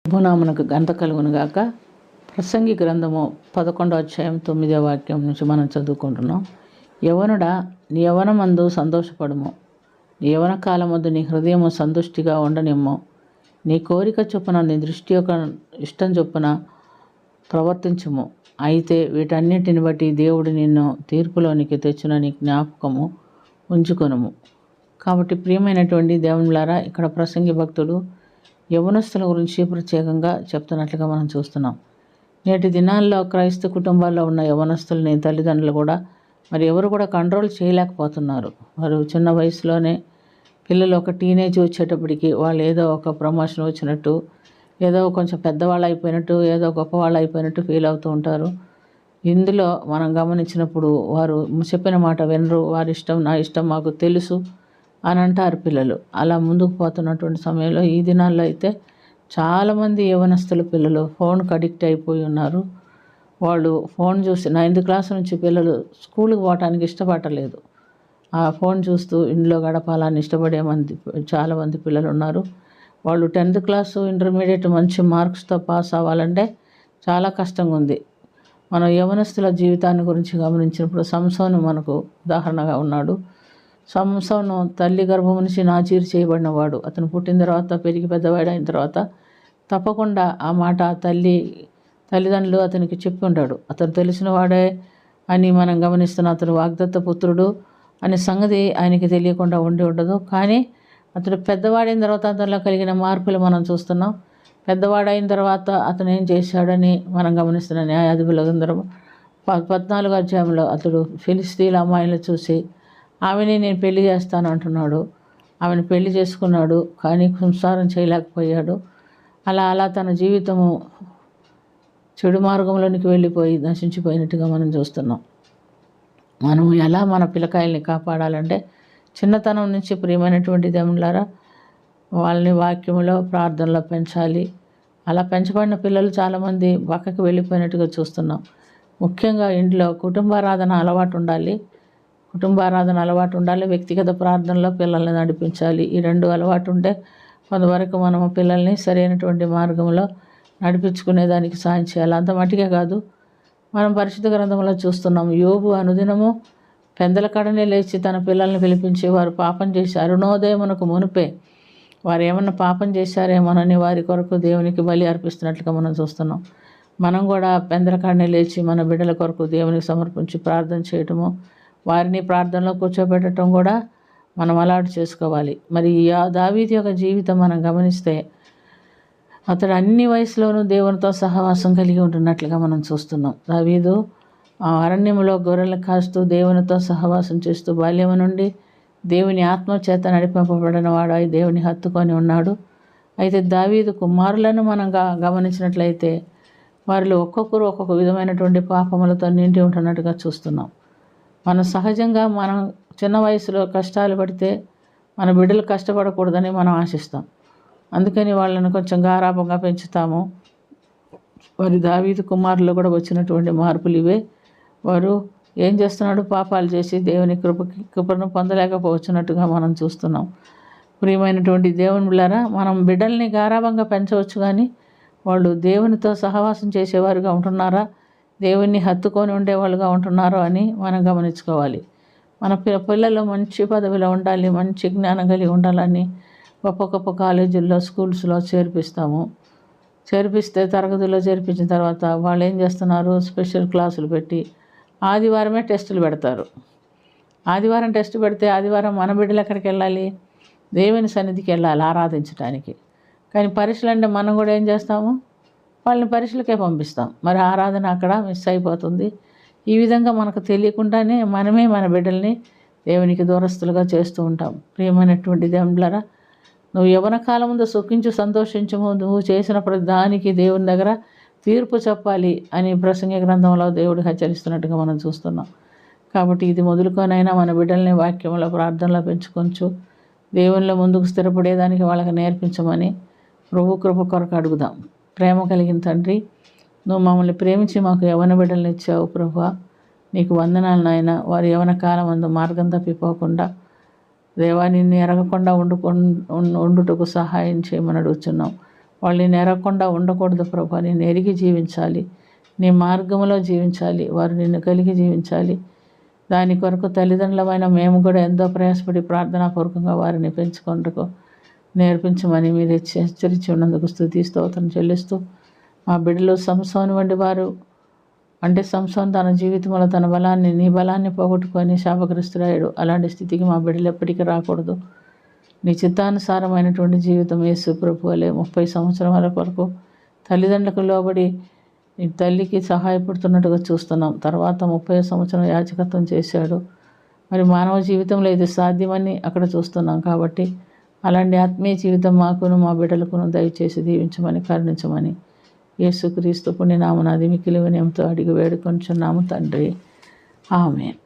ప్రభునామమునకు ఘనత కలుగునుగాక. ప్రసంగి గ్రంథము 11వ అధ్యాయం 9వ వాక్యం నుంచి మనం చదువుకుంటున్నాం. యవనుడా, నీ యవనమందు సంతోషపడుము, నీ యవన కాలమందు నీ హృదయము సంతుష్టిగా ఉండనిమ్ము. నీ కోరిక చొప్పున, నీ దృష్టి యొక్క ఇష్టం చొప్పున ప్రవర్తించుము. అయితే వీటన్నిటిని బట్టి దేవుడు నిన్ను తీర్పులోనికి తెచ్చున నీ జ్ఞాపకము ఉంచుకొనుము. కాబట్టి ప్రియమైనటువంటి దేవునిలారా, ఇక్కడ ప్రసంగి భక్తుడు యవనస్తుల గురించి ప్రత్యేకంగా చెప్తున్నట్లుగా మనం చూస్తున్నాం. నేటి దినాల్లో క్రైస్తవ కుటుంబాల్లో ఉన్న యవనస్తుల్ని తల్లిదండ్రులు కూడా ఎవరు కూడా కంట్రోల్ చేయలేకపోతున్నారు. వారు చిన్న వయసులోనే పిల్లలు ఒక టీనేజ్ వచ్చేటప్పటికి వాళ్ళు ఏదో ఒక ప్రమోషన్ వచ్చినట్టు, ఏదో కొంచెం పెద్దవాళ్ళు అయిపోయినట్టు, ఏదో గొప్పవాళ్ళు అయిపోయినట్టు ఫీల్ అవుతూ ఉంటారు. ఇందులో మనం గమనించినప్పుడు వారు చెప్పిన మాట వినరు. వారి ఇష్టం నా ఇష్టం మాకు తెలుసు అని అంటారు పిల్లలు. అలా ముందుకు పోతున్నటువంటి సమయంలో ఈ దినాల్లో అయితే చాలామంది యవనస్తుల పిల్లలు ఫోన్కి అడిక్ట్ అయిపోయి ఉన్నారు. వాళ్ళు ఫోన్ చూసి 9th క్లాస్ నుంచి పిల్లలు స్కూల్కి పోవటానికి ఇష్టపడలేదు. ఆ ఫోన్ చూస్తూ ఇంట్లో గడపాలని ఇష్టపడే చాలామంది పిల్లలు ఉన్నారు. వాళ్ళు 10th క్లాసు ఇంటర్మీడియట్ మంచి మార్క్స్తో పాస్ అవ్వాలంటే చాలా కష్టంగా ఉంది. మనం యవనస్తుల జీవితాన్ని గురించి గమనించినప్పుడు సంసోను మనకు ఉదాహరణగా ఉన్నాడు. సంసోను తల్లి గర్భం నుంచి నాచీరు చేయబడినవాడు. అతను పుట్టిన తర్వాత పెరిగి పెద్దవాడు అయిన తర్వాత తప్పకుండా ఆ మాట తల్లిదండ్రులు అతనికి చెప్పి ఉంటాడు. అతను తెలిసిన వాడే అని మనం గమనిస్తున్న అతను వాగ్దత్త పుత్రుడు అనే సంగతి ఆయనకి తెలియకుండా ఉండి ఉండదు. కానీ అతడు పెద్దవాడైన తర్వాత అతనిలో కలిగిన మార్పులు మనం చూస్తున్నాం. పెద్దవాడైన తర్వాత అతను ఏం చేశాడని మనం గమనిస్తున్న న్యాయాధిపతుల గ్రంథం 14వ అధ్యాయంలో అతడు ఫిలిస్తీన్ల అమ్మాయిని చూసి ఆమెని నేను పెళ్లి చేస్తాను అంటున్నాడు. ఆమెను పెళ్లి చేసుకున్నాడు, కానీ సంసారం చేయలేకపోయాడు. అలా తన జీవితము చెడు మార్గంలోనికి వెళ్ళిపోయి నశించిపోయినట్టుగా మనం చూస్తున్నాం. మనం ఎలా మన పిల్లకాయల్ని కాపాడాలంటే చిన్నతనం నుంచి ప్రియమైనటువంటి దేవులారా వాళ్ళని వాక్యంలో ప్రార్థనలో పెంచాలి. అలా పెంచబడిన పిల్లలు చాలామంది పక్కకి వెళ్ళిపోయినట్టుగా చూస్తున్నాం. ముఖ్యంగా ఇంట్లో కుటుంబారాధన అలవాటు ఉండాలి. వ్యక్తిగత ప్రార్థనలో పిల్లల్ని నడిపించాలి. ఈ 2 అలవాటు ఉంటే కొంతవరకు మనం పిల్లల్ని సరైనటువంటి మార్గంలో నడిపించుకునేదానికి సాయం చేయాలి. అంత మట్టిగా కాదు, మనం పరిశుద్ధ గ్రంథంలో చూస్తున్నాం. యోబు అనుదినము పెందల కడనే లేచి తన పిల్లల్ని పిలిపించి వారు పాపం చేసి అరుణోదయమునకు మునిపే వారు ఏమన్నా పాపం చేశారేమోనని వారి కొరకు దేవునికి బలి అర్పిస్తున్నట్లుగా మనం చూస్తున్నాం. మనం కూడా పెందల కడనే లేచి మన బిడ్డల కొరకు దేవునికి సమర్పించి ప్రార్థన చేయటము, వారిని ప్రార్థనలో కూర్చోబెట్టడం కూడా మనం అలవాటు చేసుకోవాలి. మరి దావీదు యొక్క జీవితం మనం గమనిస్తే అతడు అన్ని వయసులోనూ దేవునితో సహవాసం కలిగి ఉంటున్నట్లుగా మనం చూస్తున్నాం. దావీదు అరణ్యంలో గొర్రెలు కాస్తూ దేవునితో సహవాసం చేస్తూ బాల్యం నుండి దేవుని ఆత్మచేత నడిపింపబడిన వాడు అయి దేవుని హత్తుకొని ఉన్నాడు. అయితే దావీదు కుమారులను మనం గమనించినట్లయితే వారిలో ఒక్కొక్కరు ఒక్కొక్క విధమైనటువంటి పాపములతో నిండి ఉంటున్నట్టుగా చూస్తున్నాం. మనం సహజంగా మనం చిన్న వయసులో కష్టాలు పడితే మన బిడ్డలు కష్టపడకూడదని మనం ఆశిస్తాం. అందుకని వాళ్ళని కొంచెం గారాభంగా పెంచుతాము. వారి దావీదు కుమారులు కూడా వచ్చినటువంటి మార్పులు ఇవే. వారు ఏం చేస్తున్నాడు? పాపాలు చేసి దేవుని కృపను పొందలేకపోవచ్చున్నట్టుగా మనం చూస్తున్నాం. ప్రియమైనటువంటి దేవుని బిడ్డలారా, మనం బిడ్డల్ని గారాభంగా పెంచవచ్చు, కానీ వాళ్ళు దేవునితో సహవాసం చేసేవారుగా ఉంటున్నారా, దేవుణ్ణి హత్తుకొని ఉండేవాళ్ళుగా ఉంటున్నారో అని మనం గమనించుకోవాలి. మన పిల్లలు మంచి పదవిలో ఉండాలి, మంచి జ్ఞానం కలిగి ఉండాలని గొప్ప గొప్ప కాలేజీల్లో స్కూల్స్లో చేర్పిస్తే తరగతిలో చేర్పించిన తర్వాత వాళ్ళు ఏం చేస్తున్నారు? స్పెషల్ క్లాసులు పెట్టి ఆదివారమే టెస్టులు పెడతారు. ఆదివారం టెస్ట్ పెడితే ఆదివారం మన బిడ్డలు ఎక్కడికి వెళ్ళాలి? దేవుని సన్నిధికి వెళ్ళాలి ఆరాధించడానికి. కానీ పరీక్షలు అంటే మనం కూడా ఏం చేస్తాము? వాళ్ళని పరీక్షలకే పంపిస్తాం. మరి ఆరాధన అక్కడ మిస్ అయిపోతుంది. ఈ విధంగా మనకు తెలియకుండానే మనమే మన బిడ్డల్ని దేవునికి దూరస్తులుగా చేస్తూ ఉంటాం. ప్రియమైనటువంటి దేవులారా, నువ్వు యవ్వన కాలం ముందు సుఖించు సంతోషించము, నువ్వు చేసిన ప్రతి దానికి దేవుని దగ్గర తీర్పు చెప్పాలి అని ప్రసంగి గ్రంథంలో దేవుడు హెచ్చరిస్తున్నట్టుగా మనం చూస్తున్నాం. కాబట్టి ఇది మొదలుకొనైనా మన బిడ్డల్ని వాక్యంలో ప్రార్థనలో పెంచుకొంచు, దేవునిలో ముందుకు స్థిరపడేదానికి వాళ్ళకి నేర్పించమని ప్రభు కృప కొరకు అడుగుదాం. ప్రేమ కలిగిన తండ్రి, నువ్వు మమ్మల్ని ప్రేమించి మాకు యవ్వన బిడ్డలను ఇచ్చావు ప్రభువా, నీకు వందనాలు నాయన. వారి యవ్వన కాలం అందు మార్గం తప్పిపోకుండా దేవా నిన్ను ఎరగకుండా ఉండుటకు సహాయం చేయమని అడుగుతున్నాం. వాళ్ళు నిన్ను ఎరగకుండా ఉండకూడదు ప్రభా, నిన్ను ఎరిగి జీవించాలి, నీ మార్గంలో జీవించాలి, వారు నిన్ను కలిగి జీవించాలి. దాని కొరకు తల్లిదండ్రులమైన మేము కూడా ఎంతో ప్రయాసపడి ప్రార్థనాపూర్వకంగా వారిని పెంచుకుంటూ నేర్పించమని మీరు హెచ్చరించి ఉన్నందుకు స్తుతి స్తోత్రం చెల్లిస్తూ, మా బిడ్డలు సంసోను వంటి వారు అంటే సంసోను తన జీవితంలో తన బలాన్ని నీ బలాన్ని పోగొట్టుకొని శాపగ్రస్తుడయ్యాడు. అలాంటి స్థితికి మా బిడ్డలు ఎప్పటికీ రాకూడదు. నీ చిత్తానుసారమైనటువంటి జీవితం యేసు ప్రభు వలె 30 సంవత్సరాల వరకు తల్లిదండ్రులకు లోబడి నీ తల్లికి సహాయపడుతున్నట్టుగా చూస్తున్నాం. తర్వాత 30 సంవత్సరం యాజకత్వం చేశాడు. మరి మానవ జీవితంలో ఇది సాధ్యమని అక్కడ చూస్తున్నాం. కాబట్టి అలాంటి ఆత్మీయ జీవితం మాకును మా బిడ్డలకును దయచేసి దీవించమని కరుణించమని యేసుక్రీస్తు పుణ్యనామమున మిక్కిలి వినయంతో అడిగి వేడుకొనుచున్నాము తండ్రి. ఆమేన్.